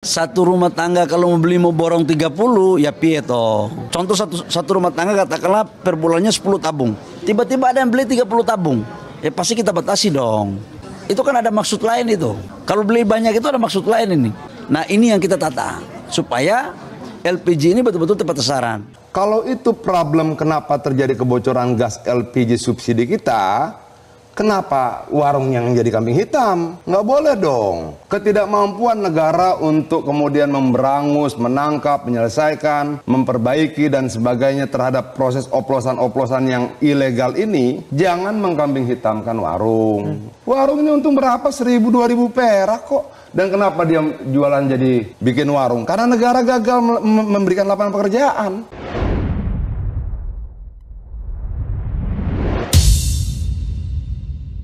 Satu rumah tangga kalau mau borong 30 ya piye toh. Contoh satu rumah tangga katakanlah per bulannya 10 tabung. Tiba-tiba ada yang beli 30 tabung. Ya pasti kita batasi dong. Itu kan ada maksud lain itu. Kalau beli banyak itu ada maksud lain ini. Nah ini yang kita tata supaya LPG ini betul-betul tepat sasaran. Kalau itu problem kenapa terjadi kebocoran gas LPG subsidi kita, kenapa warung yang jadi kambing hitam? Nggak boleh dong. Ketidakmampuan negara untuk kemudian memberangus, menangkap, menyelesaikan, memperbaiki dan sebagainya terhadap proses oplosan-oplosan yang ilegal ini, jangan mengkambing hitamkan warung. Warung ini untung berapa? 1.000-2.000 perak kok. Dan kenapa dia jualan jadi bikin warung? Karena negara gagal memberikan lapangan pekerjaan.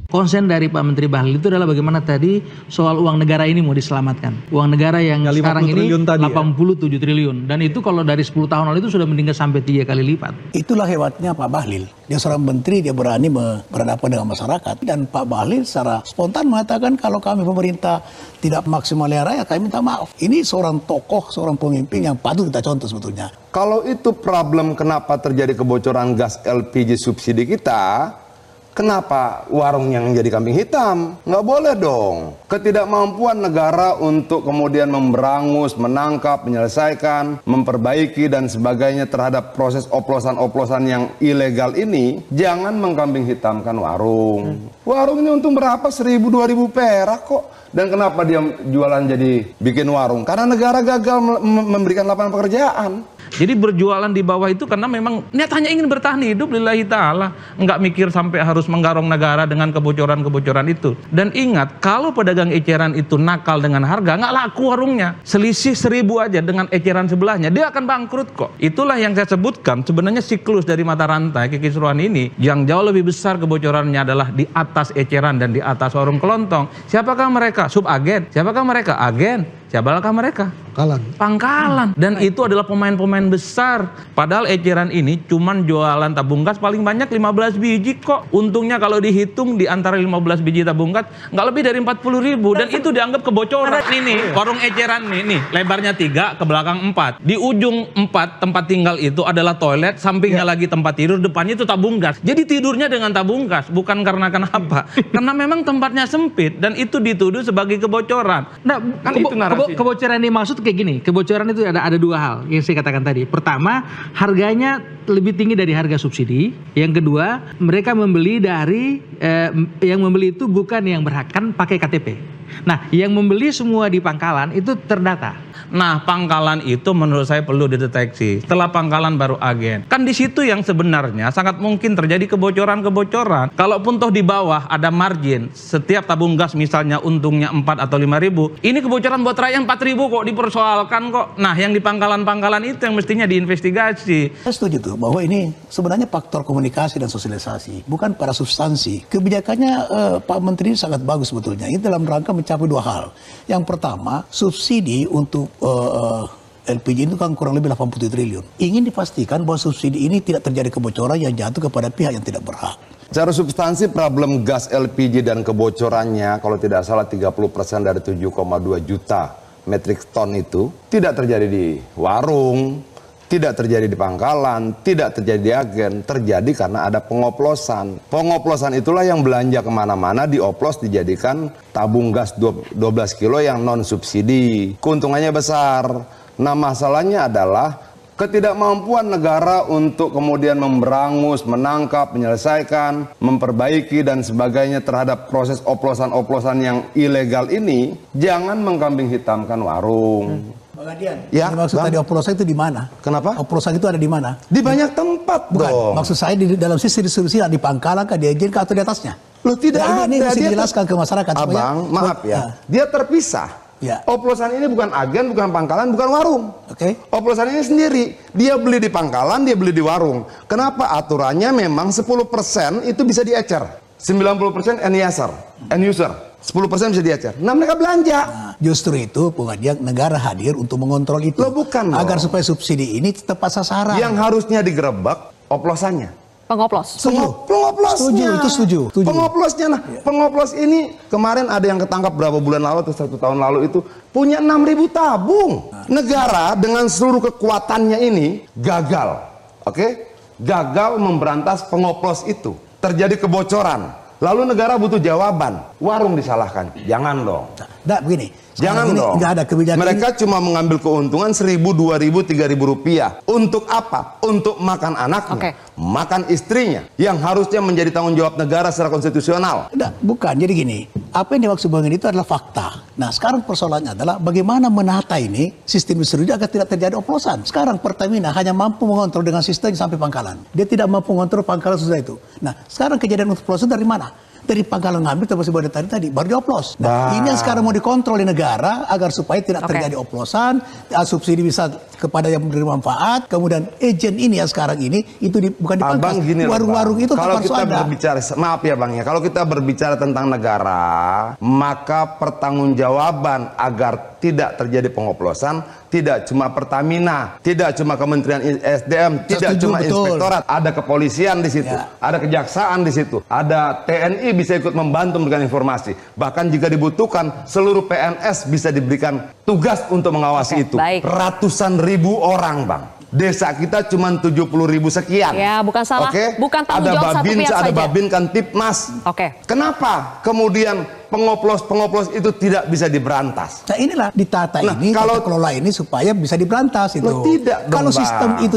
Konsen dari Pak Menteri Bahlil itu adalah bagaimana tadi soal uang negara ini mau diselamatkan. Uang negara yang sekarang ini 87 triliun. Dan itu kalau dari 10 tahun lalu itu sudah meningkat sampai 3 kali lipat. Itulah hebatnya Pak Bahlil. Dia seorang menteri, dia berani berhadapan dengan masyarakat. Dan Pak Bahlil secara spontan mengatakan kalau kami pemerintah tidak maksimal raya, kami minta maaf. Ini seorang tokoh, seorang pemimpin yang patut kita contoh sebetulnya. Kalau itu problem kenapa terjadi kebocoran gas LPG subsidi kita, kenapa warung yang jadi kambing hitam? Nggak boleh dong. Ketidakmampuan negara untuk kemudian memberangus, menangkap, menyelesaikan, memperbaiki dan sebagainya terhadap proses oplosan-oplosan yang ilegal ini, jangan mengkambing hitamkan warung. Warung ini untung berapa? 1.000-2.000 perak kok. Dan kenapa dia jualan jadi bikin warung? Karena negara gagal memberikan lapangan pekerjaan. Jadi berjualan di bawah itu karena memang niatannya ingin bertahan hidup lillahi ta'ala. Nggak mikir sampai harus menggarong negara dengan kebocoran-kebocoran itu. Dan ingat, kalau pedagang eceran itu nakal dengan harga, nggak laku warungnya. Selisih 1.000 aja dengan eceran sebelahnya, dia akan bangkrut kok. Itulah yang saya sebutkan, sebenarnya siklus dari mata rantai kekisruhan ini, yang jauh lebih besar kebocorannya adalah di atas eceran dan di atas warung kelontong. Siapakah mereka? Subagen. Siapakah mereka? Agen. Siapakah mereka? Pangkalan. Dan itu adalah pemain-pemain besar. Padahal eceran ini cuman jualan tabung gas paling banyak 15 biji kok. Untungnya kalau dihitung di antara 15 biji tabung gas nggak lebih dari 40.000. Dan itu dianggap kebocoran. Ini warung eceran nih, lebarnya 3, ke belakang 4. Di ujung 4 tempat tinggal itu adalah toilet, sampingnya lagi tempat tidur, depannya itu tabung gas. Jadi tidurnya dengan tabung gas, bukan karena kenapa? Karena memang tempatnya sempit dan itu dituduh sebagai kebocoran. Nah, kan itu narasi. Kebocoran ini maksud kayak gini, kebocoran itu ada dua hal yang saya katakan tadi. Pertama, harganya lebih tinggi dari harga subsidi. Yang kedua, mereka membeli dari yang membeli itu bukan yang berhak, kan pakai KTP. Nah, yang membeli semua di pangkalan itu terdata. Nah, pangkalan itu menurut saya perlu dideteksi. Setelah pangkalan baru agen. Kan di situ yang sebenarnya sangat mungkin terjadi kebocoran-kebocoran. Kalaupun toh di bawah ada margin, setiap tabung gas misalnya untungnya 4 atau 5.000, ini kebocoran buat rakyat 4.000 kok dipersoalkan kok. Nah, yang di pangkalan-pangkalan itu yang mestinya diinvestigasi. Saya setuju tuh bahwa ini sebenarnya faktor komunikasi dan sosialisasi, bukan pada substansi. Kebijakannya Pak Menteri sangat bagus sebetulnya. Ini dalam rangka mencapai dua hal. Yang pertama, subsidi untuk LPG itu kan kurang lebih 80 triliun. Ingin dipastikan bahwa subsidi ini tidak terjadi kebocoran yang jatuh kepada pihak yang tidak berhak. Secara substansi problem gas LPG dan kebocorannya kalau tidak salah 30% dari 7,2 juta metrik ton itu tidak terjadi di warung, tidak terjadi di pangkalan, tidak terjadi di agen, terjadi karena ada pengoplosan. Pengoplosan itulah yang belanja kemana-mana dioplos dijadikan tabung gas 12 kilo yang non subsidi. Keuntungannya besar. Nah masalahnya adalah ketidakmampuan negara untuk kemudian memberangus, menangkap, menyelesaikan, memperbaiki dan sebagainya terhadap proses oplosan-oplosan yang ilegal ini, jangan mengkambing hitamkan warung. Bang Adian, ya, maksud tadi oplosan itu di mana? Kenapa? Oplosan itu ada di mana? Di banyak tempat. Bukan, dong. maksud saya di dalam sisi distribusi di pangkalan kah, di agen kah, atau di atasnya? Loh tidak nah, ada. Ini mesti dijelaskan ke masyarakat. Abang, maaf ya, dia terpisah. Ya. Oplosan ini bukan agen, bukan pangkalan, bukan warung. Oke. Oplosan ini sendiri. Dia beli di pangkalan, dia beli di warung. Kenapa? Aturannya memang 10% itu bisa diecer. 90% end user. 10% bisa diecer. Nah mereka belanja. Nah, justru itu pengajian negara hadir untuk mengontrol itu. Loh bukan agar dong. supaya subsidi ini tepat sasaran. Yang harusnya digerebek oplosannya. Pengoplos. Pengoplosnya. Setuju, itu setuju. Pengoplosnya, nah, pengoplos ini kemarin ada yang ketangkap berapa bulan lalu atau 1 tahun lalu itu punya 6.000 tabung. Negara dengan seluruh kekuatannya ini gagal, gagal memberantas pengoplos itu. Terjadi kebocoran. Lalu negara butuh jawaban. Warung disalahkan. Jangan dong. Nah, begini. Jangan ini dong. nggak ada kebijakan. Mereka cuma mengambil keuntungan 1.000, 2.000, 3.000 rupiah. Untuk apa? Untuk makan anaknya, makan istrinya, yang harusnya menjadi tanggung jawab negara secara konstitusional. Bukan. Jadi gini, apa yang dimaksud Bang ini itu adalah fakta. Nah, sekarang persoalannya adalah bagaimana menata ini sistem distribusi agar tidak terjadi oplosan. Sekarang Pertamina hanya mampu mengontrol dengan sistem sampai Pangkalan. Dia tidak mampu mengontrol Pangkalan sudah itu. Nah, sekarang kejadian oplosan dari mana? Dari Pangkalan ngambil terus tadi baru dioplos. Nah, ini yang sekarang mau dikontrol di negara agar supaya tidak terjadi oplosan, subsidi bisa kepada yang menerima manfaat. Kemudian agen ini yang sekarang ini itu bukan dipangkas. Warung-warung itu kalau harus kita ada. berbicara, maaf ya Bang ya, kalau kita berbicara tentang negara, maka pertanggungjawaban agar tidak terjadi pengoplosan tidak cuma Pertamina, tidak cuma Kementerian SDM, tidak cuma Inspektorat, ada kepolisian di situ, ada kejaksaan di situ, ada TNI bisa ikut membantu memberikan informasi. Bahkan jika dibutuhkan, seluruh PNS bisa diberikan tugas untuk mengawasi itu. Ratusan ribu orang, Bang. Desa kita cuma 70.000 sekian. Ya, bukan salah. Bukan tanggung jawab satu pihak saja. Ada Babin, kan Tipmas. Kenapa kemudian pengoplos itu tidak bisa diberantas? Nah, inilah ditata ini, kalau kelola ini supaya bisa diberantas itu. Tidak dong, kalau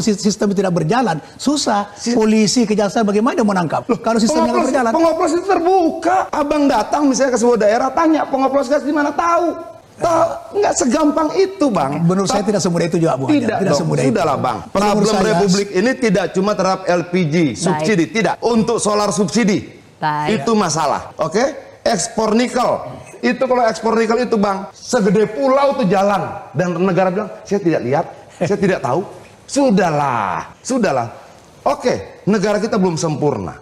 sistem tidak berjalan, susah. Polisi, kejaksaan bagaimana mau menangkap? Kalau sistemnya nggak berjalan. Pengoplos itu terbuka. Abang datang misalnya ke sebuah daerah, tanya pengoplos gas di mana, tahu. Nggak segampang itu, Bang. Menurut saya tidak semudah itu juga, Bu. Tidak semudah itu. Sudahlah, Bang. Problem Republik ini tidak cuma terhadap LPG subsidi, tidak. Untuk solar subsidi. Itu masalah. Ekspor nikel. Itu kalau ekspor nikel itu, Bang, segede pulau tuh jalan, dan negara bilang, "Saya tidak lihat, saya tidak tahu." Sudahlah. Negara kita belum sempurna.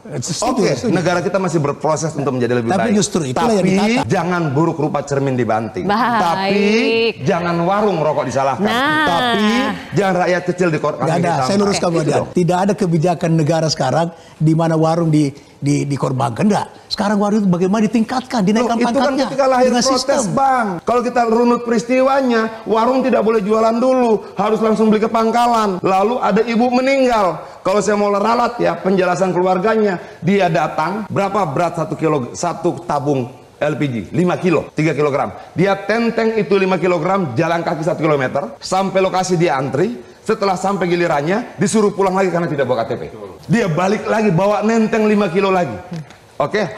Negara kita masih berproses untuk menjadi lebih baik. Tapi jangan buruk rupa cermin dibanting. Tapi jangan warung rokok disalahkan. Tapi jangan rakyat kecil dikorbankan. Saya luruskan tidak ada kebijakan negara sekarang di mana warung dikorbankan. Enggak. Sekarang warung itu bagaimana ditingkatkan, dinaikkan pangkatnya. Itu kan ketika lahir protes, Bang. Kalau kita runut peristiwanya, warung tidak boleh jualan dulu, harus langsung beli ke Pangkalan. Lalu ada ibu meninggal. Kalau saya mau ralat ya, penjelasan keluarganya, dia datang, berapa berat 1 kilo, 1 tabung LPG, 5 kilo, 3 kilogram. Dia tenteng itu 5 kilogram, jalan kaki 1 kilometer, sampai lokasi dia antri. Setelah sampai gilirannya, disuruh pulang lagi karena tidak bawa KTP. Dia balik lagi, bawa nenteng 5 kilo lagi.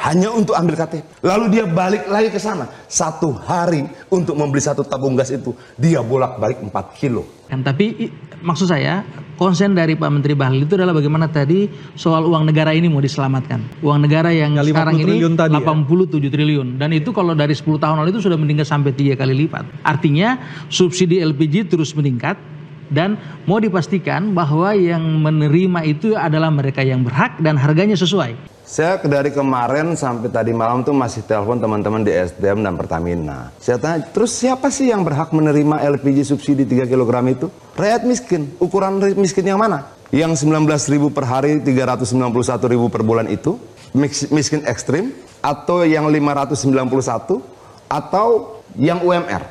Hanya untuk ambil KTP. Lalu dia balik lagi ke sana. 1 hari untuk membeli 1 tabung gas itu, dia bolak-balik 4 kilo. Tapi maksud saya, konsen dari Pak Menteri Bahlil itu adalah bagaimana tadi soal uang negara ini mau diselamatkan. Uang negara yang sekarang ini 87 triliun. Dan itu kalau dari 10 tahun lalu itu sudah meningkat sampai 3 kali lipat. Artinya subsidi LPG terus meningkat. Dan mau dipastikan bahwa yang menerima itu adalah mereka yang berhak dan harganya sesuai. Saya dari kemarin sampai tadi malam tuh masih telepon teman-teman di SDM dan Pertamina. Saya tanya, terus siapa sih yang berhak menerima LPG subsidi 3 kg itu? Rakyat miskin. Ukuran miskin yang mana? Yang 19.000 per hari, 391.000 per bulan itu miskin ekstrim, atau yang 591, atau yang UMR?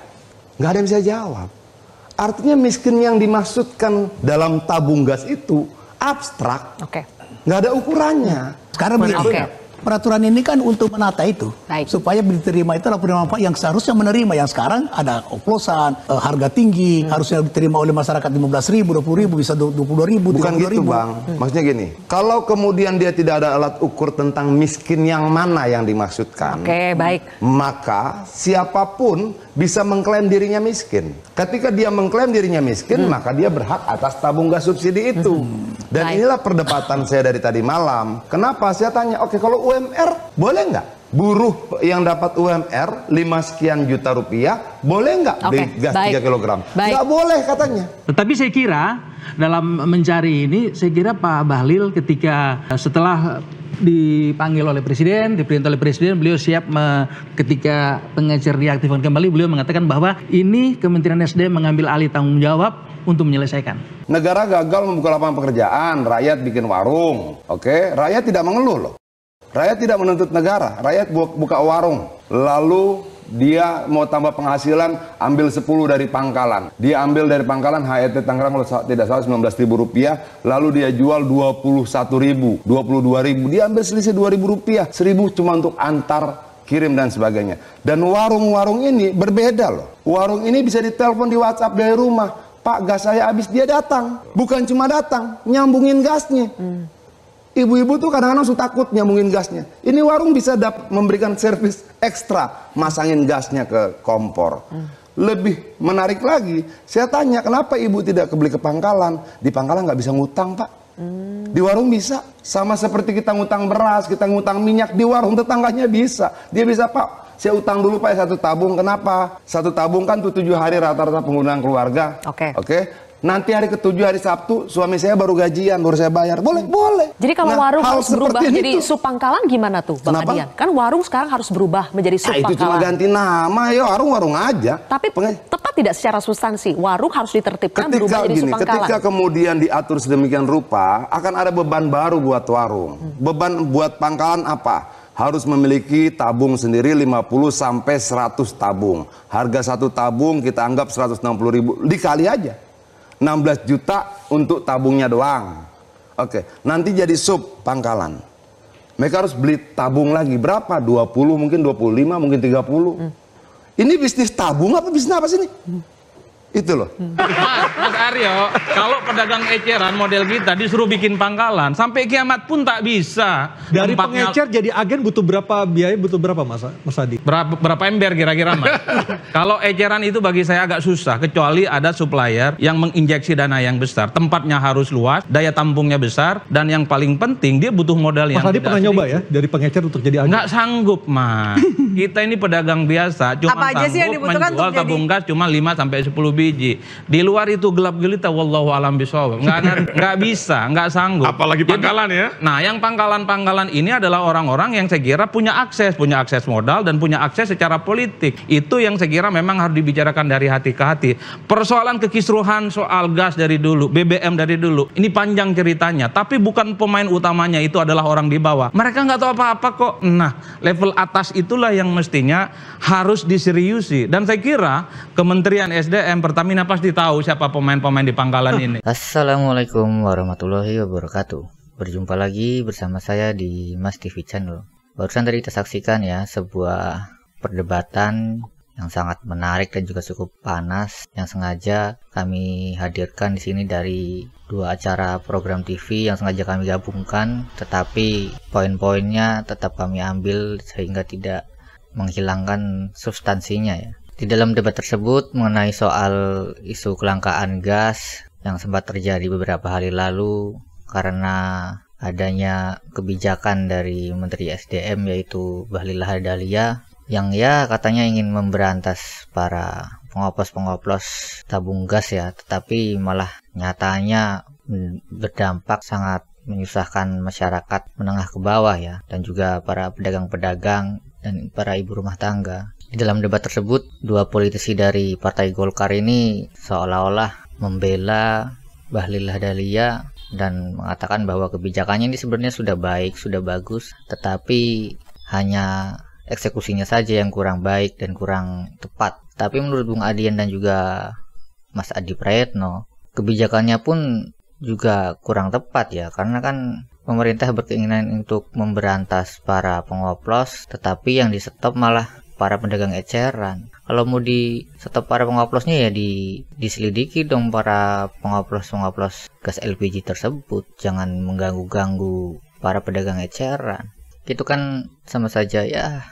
Nggak ada yang bisa jawab. Artinya miskin yang dimaksudkan dalam tabung gas itu abstrak, nggak ada ukurannya. Sekarang peraturan ini kan untuk menata itu, supaya diterima itu adalah penerima manfaat yang seharusnya menerima. Yang sekarang ada oplosan, harga tinggi, harusnya diterima oleh masyarakat 15.000, 20.000, bisa 22.000. Bukan gitu, Bang. Maksudnya gini, kalau kemudian dia tidak ada alat ukur tentang miskin yang mana yang dimaksudkan, maka siapapun bisa mengklaim dirinya miskin. Ketika dia mengklaim dirinya miskin, maka dia berhak atas tabung gas subsidi itu. Dan inilah perdebatan saya dari tadi malam. Kenapa? Saya tanya, kalau UMR boleh nggak? Buruh yang dapat UMR 5 sekian juta rupiah, boleh nggak beli gas 3 kilogram? Nggak boleh katanya. Tetapi saya kira dalam mencari ini, saya kira Pak Bahlil ketika setelah dipanggil oleh presiden, diperintah oleh presiden, beliau siap ketika pengecer diaktifkan kembali, beliau mengatakan bahwa ini Kementerian SDM mengambil alih tanggung jawab untuk menyelesaikan. Negara gagal membuka lapangan pekerjaan, rakyat bikin warung. Oke, rakyat tidak mengeluh loh. Rakyat tidak menuntut negara, rakyat buka warung. Lalu dia mau tambah penghasilan, ambil 10 dari pangkalan. Dia ambil dari pangkalan HET Tangerang kalau tidak salah 19.000 rupiah, lalu dia jual 21.000, 22.000. Dia ambil selisih 2.000 rupiah, 1.000 cuma untuk antar kirim dan sebagainya. Dan warung-warung ini berbeda loh. Warung ini bisa ditelepon di WhatsApp dari rumah. Pak, gas saya habis, dia datang. Bukan cuma datang, nyambungin gasnya. Ibu-ibu tuh kadang-kadang suka takut nyambungin gasnya. Ini warung bisa memberikan servis ekstra, masangin gasnya ke kompor. Lebih menarik lagi, saya tanya kenapa ibu tidak beli ke pangkalan? Di pangkalan nggak bisa ngutang, Pak. Di warung bisa. Sama seperti kita ngutang beras, kita ngutang minyak, di warung tetangganya bisa. Dia bisa, Pak, saya utang dulu Pak 1 tabung. Kenapa? 1 tabung kan tuh 7 hari rata-rata penggunaan keluarga. Oke. Nanti hari ke-7 hari Sabtu suami saya baru gajian, baru saya bayar. Boleh. Jadi kalau warung harus berubah jadi sub pangkalan gimana tuh, Bang Adian? Kan warung sekarang harus berubah menjadi sub pangkalan. Itu cuma ganti nama, ya warung aja. Tapi tepat tidak secara substansi? Warung harus ditertibkan berubah jadi sub pangkalan. Ketika kemudian diatur sedemikian rupa, akan ada beban baru buat warung. Beban buat pangkalan apa? Harus memiliki tabung sendiri 50 sampai 100 tabung. Harga 1 tabung kita anggap 160.000, dikali aja. 16 juta untuk tabungnya doang. Oke, nanti jadi sub pangkalan. Mereka harus beli tabung lagi. Berapa? 20, mungkin 25, mungkin 30. Ini bisnis tabung apa bisnis apa sih ini? Itu loh. Mas Aryo, kalau pedagang eceran model kita disuruh bikin pangkalan, sampai kiamat pun tak bisa. Dari pengecer jadi agen butuh berapa biaya, butuh berapa Mas Adi? Berapa ember kira-kira Mas? Kalau eceran itu bagi saya agak susah, kecuali ada supplier yang menginjeksi dana yang besar. Tempatnya harus luas, daya tampungnya besar, dan yang paling penting dia butuh modal yang Mas Adi pernah nyoba ya dari pengecer untuk jadi agen? Nggak sanggup Mas. Kita ini pedagang biasa, cuma sanggup menjual tabung gas cuma 5 sampai 10 biji. Di luar itu gelap gelita, wallahu alam bisawab. Nggak bisa, nggak sanggup. Apalagi pangkalan ya. Nah, yang pangkalan-pangkalan ini adalah orang-orang yang saya kira punya akses modal dan punya akses secara politik. Itu yang saya kira memang harus dibicarakan dari hati ke hati. Persoalan kekisruhan soal gas dari dulu, BBM dari dulu, ini panjang ceritanya. Tapi bukan pemain utamanya itu adalah orang di bawah. Mereka nggak tahu apa-apa kok. Nah, level atas itulah yang mestinya harus diseriusi. Dan saya kira Kementerian SDM, Pertamina pasti tahu siapa pemain-pemain di pangkalan ini. Assalamualaikum warahmatullahi wabarakatuh. Berjumpa lagi bersama saya di Mas TV Channel. Barusan tadi kita saksikan ya sebuah perdebatan yang sangat menarik dan juga cukup panas yang sengaja kami hadirkan di sini dari 2 acara program TV yang sengaja kami gabungkan, tetapi poin-poinnya tetap kami ambil sehingga tidak menghilangkan substansinya ya. Di dalam debat tersebut mengenai soal isu kelangkaan gas yang sempat terjadi beberapa hari lalu karena adanya kebijakan dari Menteri SDM yaitu Bahlil Lahadalia yang ya katanya ingin memberantas para pengoplos-pengoplos tabung gas ya, tetapi malah nyatanya berdampak sangat menyusahkan masyarakat menengah ke bawah ya, dan juga para pedagang-pedagang dan para ibu rumah tangga. Di dalam debat tersebut, 2 politisi dari Partai Golkar ini seolah-olah membela Bahlil Lahadalia dan mengatakan bahwa kebijakannya ini sebenarnya sudah baik, sudah bagus, tetapi hanya eksekusinya saja yang kurang baik dan kurang tepat. Tapi menurut Bung Adian dan juga Mas Adi Prayetno, kebijakannya pun juga kurang tepat ya, karena kan pemerintah berkeinginan untuk memberantas para pengoplos, tetapi yang di-stop malah para pedagang eceran. Kalau mau di stop para pengoplosnya ya diselidiki dong para pengoplos gas LPG tersebut. Jangan mengganggu-ganggu para pedagang eceran. Itu kan sama saja ya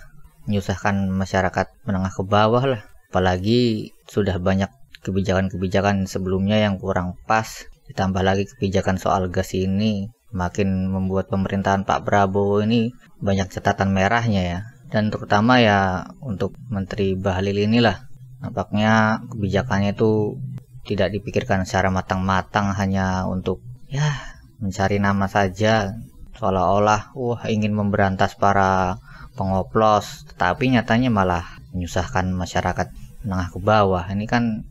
menyusahkan masyarakat menengah ke bawah lah. Apalagi sudah banyak kebijakan-kebijakan sebelumnya yang kurang pas. Ditambah lagi kebijakan soal gas ini makin membuat pemerintahan Pak Prabowo ini banyak catatan merahnya ya. Dan terutama ya untuk Menteri Bahlil inilah nampaknya kebijakannya itu tidak dipikirkan secara matang-matang, hanya untuk ya mencari nama saja. seolah-olah ingin memberantas para pengoplos, tetapi nyatanya malah menyusahkan masyarakat menengah ke bawah. Ini kan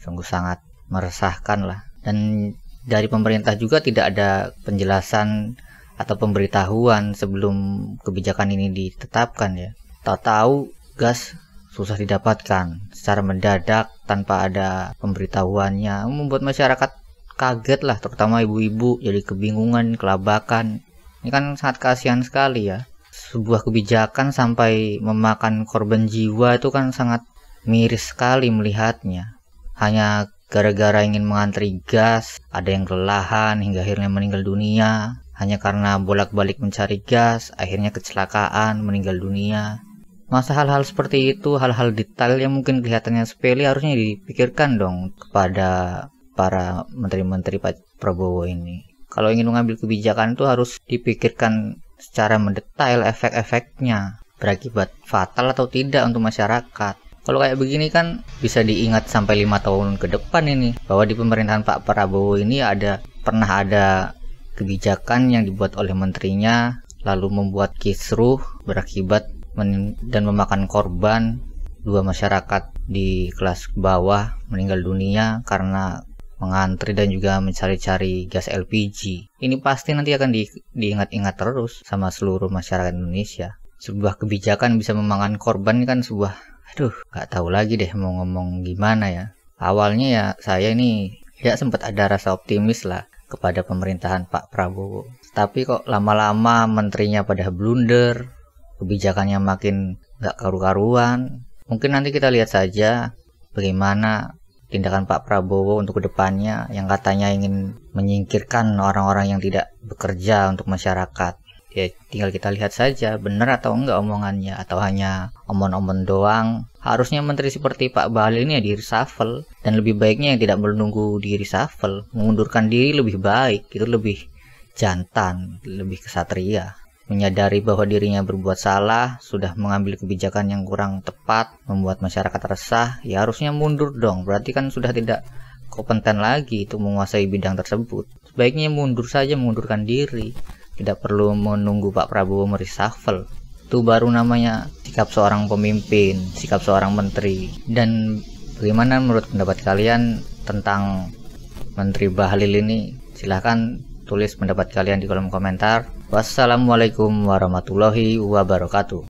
sungguh sangat meresahkan lah. Dan dari pemerintah juga tidak ada penjelasan atau pemberitahuan sebelum kebijakan ini ditetapkan ya. Tahu-tahu gas susah didapatkan secara mendadak tanpa ada pemberitahuannya, membuat masyarakat kaget lah, terutama ibu-ibu jadi kebingungan, kelabakan. Ini kan sangat kasihan sekali ya. Sebuah kebijakan sampai memakan korban jiwa itu kan sangat miris sekali melihatnya. Hanya gara-gara ingin mengantri gas, ada yang kelelahan hingga akhirnya meninggal dunia. Hanya karena bolak-balik mencari gas, akhirnya kecelakaan, meninggal dunia. Masa hal-hal seperti itu, hal-hal detail yang mungkin kelihatannya sepele harusnya dipikirkan dong kepada para menteri-menteri Pak Prabowo ini. Kalau ingin mengambil kebijakan itu harus dipikirkan secara mendetail efek-efeknya, berakibat fatal atau tidak untuk masyarakat. Kalau kayak begini kan bisa diingat sampai 5 tahun ke depan ini, bahwa di pemerintahan Pak Prabowo ini pernah ada kebijakan yang dibuat oleh menterinya lalu membuat kisruh berakibat dan memakan korban 2 masyarakat di kelas bawah meninggal dunia karena mengantri dan juga mencari-cari gas LPG. Ini pasti nanti akan diingat-ingat terus sama seluruh masyarakat Indonesia. Sebuah kebijakan bisa memakan korban kan gak tahu lagi deh mau ngomong gimana ya. Awalnya ya saya ini ya sempat ada rasa optimis lah kepada pemerintahan Pak Prabowo. Tapi kok lama-lama menterinya pada blunder, kebijakannya makin gak karu-karuan. Mungkin nanti kita lihat saja bagaimana tindakan Pak Prabowo untuk kedepannya yang katanya ingin menyingkirkan orang-orang yang tidak bekerja untuk masyarakat. Ya tinggal kita lihat saja benar atau enggak omongannya, atau hanya omong-omong doang. Harusnya menteri seperti Pak Bahlil ini ya di reshuffle, dan lebih baiknya yang tidak menunggu di reshuffle, mengundurkan diri lebih baik. Itu lebih jantan, lebih kesatria. Menyadari bahwa dirinya berbuat salah, sudah mengambil kebijakan yang kurang tepat, membuat masyarakat resah, ya harusnya mundur dong. Berarti kan sudah tidak kompeten lagi itu menguasai bidang tersebut. Sebaiknya mundur saja, mengundurkan diri. Tidak perlu menunggu Pak Prabowo mereshuffle. Itu baru namanya sikap seorang pemimpin, sikap seorang menteri. Dan bagaimana menurut pendapat kalian tentang Menteri Bahlil ini? Silahkan tulis pendapat kalian di kolom komentar. Wassalamualaikum warahmatullahi wabarakatuh.